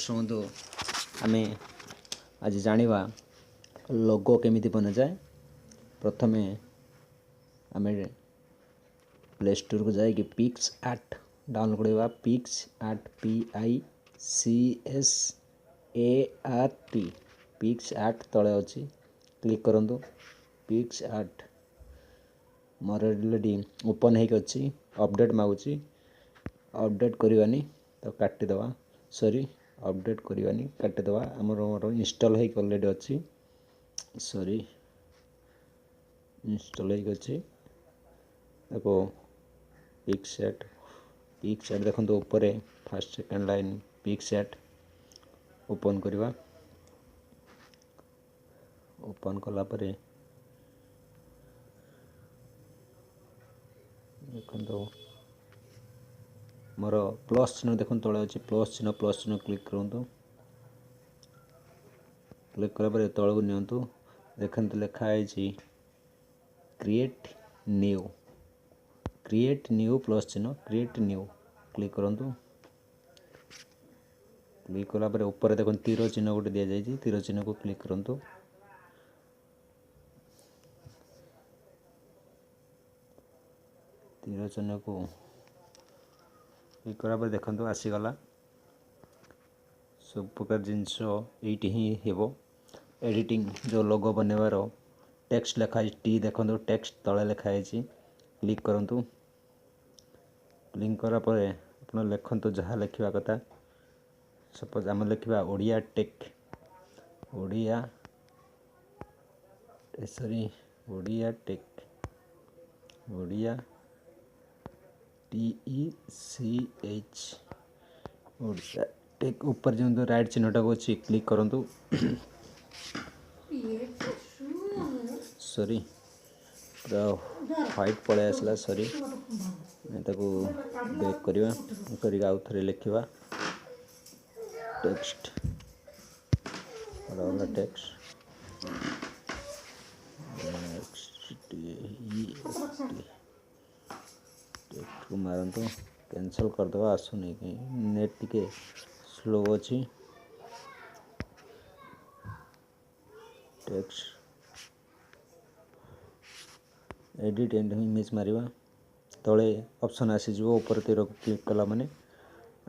ଶୁଣନ୍ତୁ ଆମେ ଆଜି ଜାଣିବା ଲୋଗो କେମିତି ବନାଯାଏ। ପ୍ରଥମେ ଆମେ ପ୍ଲେ ଷ୍ଟୋରକୁ ଯାଇକି ପିକ୍ସ ଆର୍ଟ ଡାଉନଲୋଡ଼ କରିବା। Picks art PICSART picks art ତଳେ ଅଛି, କ୍ଲିକ୍ କରନ୍ତୁ। ପିକ୍ସ ଆର୍ଟ ମୋର ଅଲରେଡ଼ି ଓପନ୍ ହେଇକି ଅଛି, ଅପଡ଼େଟ୍ ମାଗୁଛି। ଅପଡ଼େଟ୍ କରିବାନି ତ କାଟିଦେବା, ଅପଡ଼େଟ୍ କରିବାନି କାଟିଦେବା। ମୋର ଇନଷ୍ଟଲ୍ ହେଇକି ଅଲରେଡ଼ି ଅଛି, ଇନଷ୍ଟଲ୍ ହେଇକି ଅଛି। ତାକୁ ପିକ୍ସ ଆର୍ଟ ଦେଖନ୍ତୁ ଉପରେ first second line picks art open କରିବା। ଓପନ୍ କଲା ପରେ ଦେଖନ୍ତୁ ମୋର ପ୍ଲସ୍ ଚିହ୍ନ ଦେଖନ୍ତୁ ତଳେ ଅଛି, ପ୍ଲସ୍ ଚିହ୍ନ କ୍ଲିକ୍ କରନ୍ତୁ। କ୍ଲିକ୍ କଲା ପରେ ତଳକୁ ନିଅନ୍ତୁ, ଦେଖନ୍ତୁ ଲେଖା ହେଇଛି କ୍ରିଏଟ୍ ନ୍ୟୁ ପ୍ଲସ୍ ଚିହ୍ନ କ୍ରିଏଟ୍ ନ୍ୟୁ କ୍ଲିକ୍ କରନ୍ତୁ। କ୍ଲିକ୍ କଲା ପରେ ଉପରେ ଦେଖନ୍ତୁ ତୀର ଚିହ୍ନ ଗୋଟେ ଦିଆଯାଇଛି, ତୀର ଚିହ୍ନକୁ କ୍ଲିକ୍ କରନ୍ତୁ। ତୀର ଚିହ୍ନକୁ କ୍ଲିକ୍ କଲା ପରେ ଦେଖନ୍ତୁ ଆସିଗଲା। ସବୁ ପ୍ରକାର ଜିନିଷ ଏଇଠି ହିଁ ହେବ। ଏଡ଼ିଟିଂ ଯେଉଁ ଲୋଗୋ ବନେଇବାର ଟେକ୍ସଟ ଲେଖା ହେଇଛି, ଟି ଦେଖନ୍ତୁ ଟେକ୍ସଟ ତଳେ ଲେଖା ହେଇଛି, କ୍ଲିକ୍ କରନ୍ତୁ। କ୍ଲିକ୍ କଲା ପରେ ଆପଣ ଲେଖନ୍ତୁ ଯାହା ଲେଖିବା କଥା। ସପୋଜ୍ ଆମେ ଲେଖିବା Odia tech, Odia TECH Odia tech ଉପରେ ଯେମିତି ରାଇଟ୍ ଚିହ୍ନଟାକୁ ଅଛି କ୍ଲିକ୍ କରନ୍ତୁ। ପୁରା ହ୍ୱାଇଟ୍ ପଳେଇ ଆସିଲା, ତାକୁ ବ୍ୟାକ୍ କରିବା କରିକି ଆଉ ଥରେ ଲେଖିବା ଟେକ୍ସଟ ଟେକ୍ସଟକୁ ମାରନ୍ତୁ, କ୍ୟାନସଲ୍ କରିଦେବା। ଆସୁନି ନେଟ୍ ଟିକେ ସ୍ଲୋ ଅଛି। ଟେକ୍ସଟ ଏଡ଼ିଟ୍ ଇମେଜ୍ ମାରିବା, ତଳେ ଅପସନ୍ ଆସିଯିବ, ଉପରେ ତୀରକୁ କ୍ଲିକ୍ କଲା ମାନେ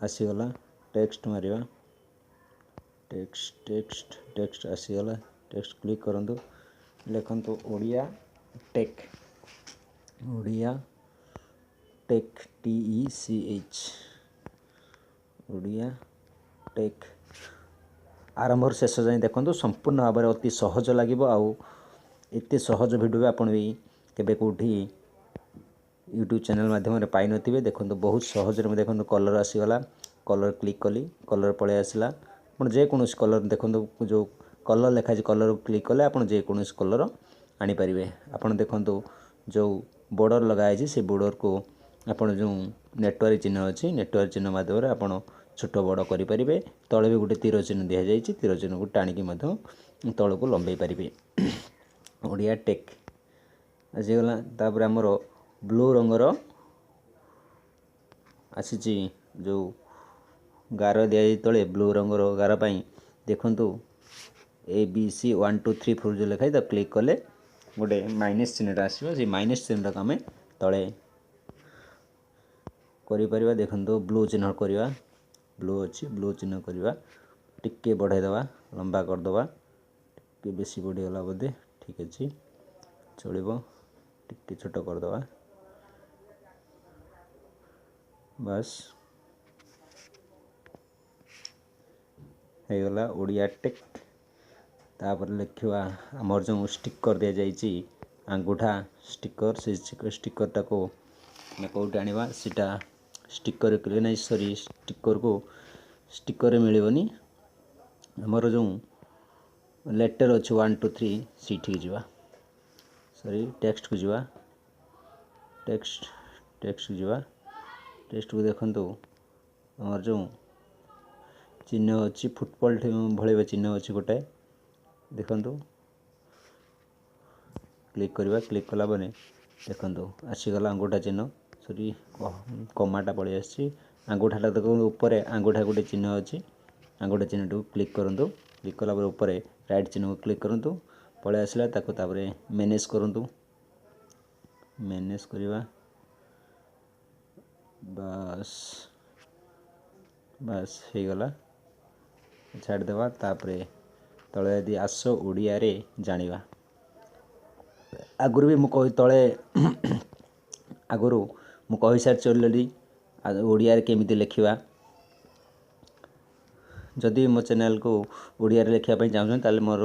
ଆସିଗଲା। ଟେକ୍ସଟ ମାରିବା, ଟେକ୍ସଟ ଆସିଗଲା। ଟେକ୍ସଟ କ୍ଲିକ୍ କରନ୍ତୁ, ଲେଖନ୍ତୁ Odia tech TECH Odia tech. ଆରମ୍ଭରୁ ଶେଷ ଯାଏଁ ଦେଖନ୍ତୁ, ସମ୍ପୂର୍ଣ୍ଣ ଭାବରେ ଅତି ସହଜ ଲାଗିବ। ଆଉ ଏତେ ସହଜ ଭିଡ଼ିଓ ବି ଆପଣ ବି କେବେ କେଉଁଠି ୟୁଟ୍ୟୁବ୍ ଚ୍ୟାନେଲ୍ ମାଧ୍ୟମରେ ପାଇନଥିବେ। ଦେଖନ୍ତୁ ବହୁତ ସହଜରେ ଦେଖନ୍ତୁ କଲର୍ ଆସିଗଲା। କଲର୍ କ୍ଲିକ୍ କଲି, କଲର୍ ପଳେଇ ଆସିଲା। ଆପଣ ଯେକୌଣସି କଲର୍ ଦେଖନ୍ତୁ, ଯେଉଁ କଲର୍ ଲେଖା ଅଛି କଲର୍କୁ କ୍ଲିକ୍ କଲେ ଆପଣ ଯେକୌଣସି କଲର୍ ଆଣିପାରିବେ। ଆପଣ ଦେଖନ୍ତୁ ଯେଉଁ ବର୍ଡ଼ର ଲଗା ହେଇଛି ସେ ବର୍ଡ଼ରକୁ ଆପଣ ଯେଉଁ ନେଟୱାର୍କ ଚିହ୍ନ ଅଛି, ନେଟୱାର୍କ ଚିହ୍ନ ମାଧ୍ୟମରେ ଆପଣ ଛୋଟ ବଡ଼ କରିପାରିବେ। ତଳେ ବି ଗୋଟେ ତୀର ଚିହ୍ନ ଦିଆଯାଇଛି, ତୀର ଚିହ୍ନକୁ ଟାଣିକି ମଧ୍ୟ ତଳକୁ ଲମ୍ବେଇ ପାରିବେ। ଓଡ଼ିଆ ଟେକ୍ ଆସିଗଲା। ତାପରେ ଆମର ବ୍ଲୁ ରଙ୍ଗର ଆସିଛି, ଯେଉଁ ଗାର ଦିଆଯାଇଛି ତଳେ ବ୍ଲୁ ରଙ୍ଗର ଗାର ପାଇଁ ଦେଖନ୍ତୁ ABC 1 2 3 4 ଯେଉଁ ଲେଖା ହେଇଛି ତାକୁ କ୍ଲିକ୍ କଲେ ଗୋଟେ ମାଇନସ୍ ଚିହ୍ନଟା ଆସିବ। ସେଇ ମାଇନସ୍ ଚିହ୍ନଟାକୁ ଆମେ ତଳେ କରିପାରିବା। ଦେଖନ୍ତୁ ବ୍ଲୁ ଚିହ୍ନ କରିବା, ବ୍ଲୁ ଅଛି, ବ୍ଲୁ ଚିହ୍ନ କରିବା। ଟିକେ ବଢ଼ାଇ ଦେବା, ଲମ୍ବା କରିଦେବା। ଟିକେ ବେଶୀ ବଢ଼ିଗଲା ବୋଧେ, ଠିକ୍ ଅଛି ଚଳିବ। ଟିକେ ଛୋଟ କରିଦେବା, ବାସ୍ ହେଇଗଲା ଓଡ଼ିଆ ଟେକ୍। ତାପରେ ଲେଖିବା ଆମର ଯେଉଁ ଷ୍ଟିକର ଦିଆଯାଇଛି ଆଙ୍ଗୁଠା ଷ୍ଟିକର, ସେ ଷ୍ଟିକରଟାକୁ ଆମେ କେଉଁଠି ଆଣିବା? ସେଇଟା ଷ୍ଟିକରରେ ମିଳିବନି। ଆମର ଯେଉଁ ଲେଟର୍ ଅଛି 1 2 3 ସେଇଠିକି ଯିବା, ଟେକ୍ସଟକୁ ଯିବା, ଟେକ୍ସଟକୁ ଦେଖନ୍ତୁ ଆମର ଯେଉଁ ଚିହ୍ନ ଅଛି ଫୁଟବଲ୍ ଭଳି ଚିହ୍ନ ଅଛି ଗୋଟେ, ଦେଖନ୍ତୁ କ୍ଲିକ୍ କରିବା। କ୍ଲିକ୍ କଲା ପରେ ଦେଖନ୍ତୁ ଆସିଗଲା ଆଙ୍ଗୁଠା ଚିହ୍ନ, କମାଟା ପଳେଇ ଆସିଛି। ଆଙ୍ଗୁଠାଟା ଦେଖନ୍ତୁ ଉପରେ ଆଙ୍ଗୁଠା ଗୋଟେ ଚିହ୍ନ ଅଛି, आंगुठा चिन्ह को क्लिक करंतु क्लिक कला ऊपर राइट चिन्ह को क्लिक करंतु पळे आसला ताको तापरे मैनेज करंतु मैनेज करवा बस बस हो गला छाड़ देवा तापरे तले यदि आस ओडिया रे जानिबा आगुरी भी मु कहि तले आगुरु मु कहि सारी ऑलरेडी ओडिया रे केमिति लिखिबा जदि मो चैनल को ओडिया रे लिखिया पई चाहछन ताले मोर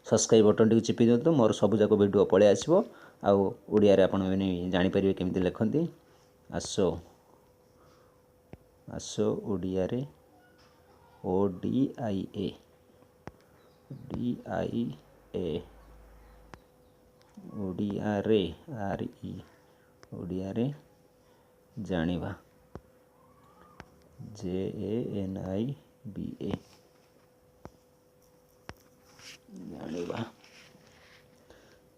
सब्सक्राइब बटन टी चिपि दियंतु मोर सब जाक वीडियो पळे आसीबो आ ओडिया रे आपण माने जानि परिबे केमिति लिखंती आसो आसो ओडिया रे ODIA DIA ओडिया रे RE ओडिया रे जानिबा JANIBA जानिबा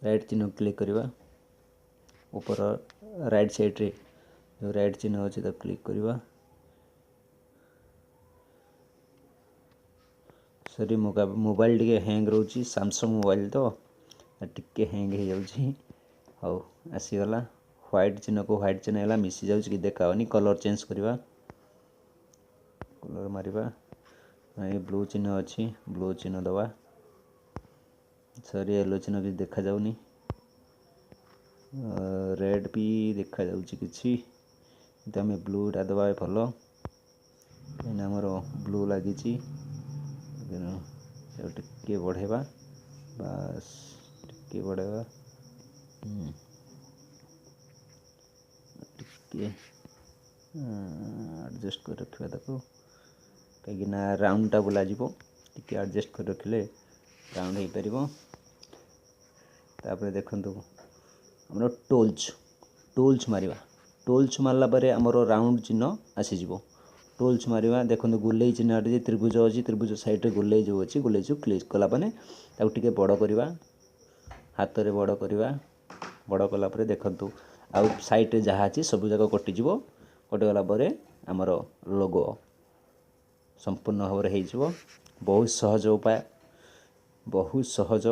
राइट चिन्ह क्लिक करवा ऊपर राइट साइड रे जो राइट चिन्ह अच्छे तो क्लिक करवा सॉरी मोबाइल टी हैंग रोची सैमसंग मोबाइल तो टिके हैंग हो जाउची हाउ आसीगला व्हाइट चिन्ह को व्हाइट चिन्ह है मिसी जाउची कि देखावनी कलर चेंज करवा कलर मारिबा ये ब्लू चिन्ह अच्छी ब्लू चिन्ह दवा सॉरी येलो चिन्ह कि देखा जाउनी रेड भी देखा जाउची किछि तो आम ब्लू टा दबा भल कहीं आमर ब्लू लगी टिके बढ़ेवा बस टिके बढ़ेवा टिके एडजस्ट कर रखा ताको कहीं राउंड टा बुला जीवो टिके एडजस्ट कर रखिले राउंड हो पारिबो तापर देखंतु हमर टूल्स मारला परे हमर राउंड चिन्ह आसी जीवो टूल्स मारिबा देखंतु गुलेई चिन्ह जे त्रिभुज अछि त्रिभुज साइड रे गुलेई जो अछि गुलेई जो क्लिक कला पने ताको टिके बड़ करवा हाथ रे बड़ कला परे देखंतु आ साइड रे जहा अछि सब जगह कटि जीवो कटि गला परे हमर लोगो संपूर्ण भाव रे हेजिवो बहुत सहज उपाय बहुत सहज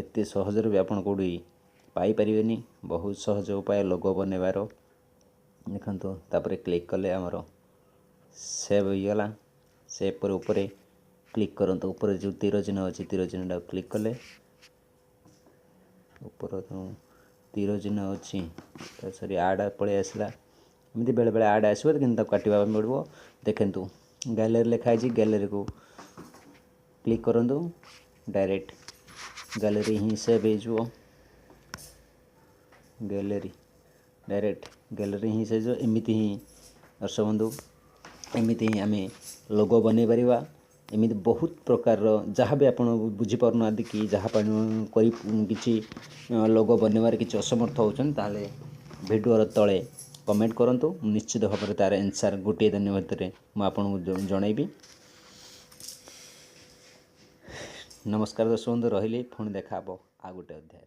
एते सहज रे आपण कोडी पाई परिबेनी बहुत सहज उपाय लोगो बनेबार देखंतु तापरे क्लिक कले हमर सेव हो गला सेव पर ऊपर क्लिक करंतु ऊपर जो तीर चिन्ह अच्छी तीर चिन्ह क्लिक कले ऊपर तीर चिन्ह अच्छी सॉरी आड पळे आसला एमती बेले बेले आड आसो कि काटा पड़ो देखु गैलरी लिखाई गैलरी को क्लिक करंतु डायरेक्ट गैलरी ही सेव हो गैलरी डायरेक्ट गैलरी ही सेव एमती ही दर्शक बंधु एमती ही आम लोगो बनै परिबा एमती बहुत प्रकार जहाँ भी आपण बुझी पारना कि जहाँ किसी लोगो बनवार किसी असमर्थ होचन ताले वीडियो तले कमेंट करंतु निश्चित भाव में तार आंसर गोटे दिन भितर मुझे जनइबी। नमस्कार दर्शक बंधु रही पुणी देखा आ गोटे अध्याय।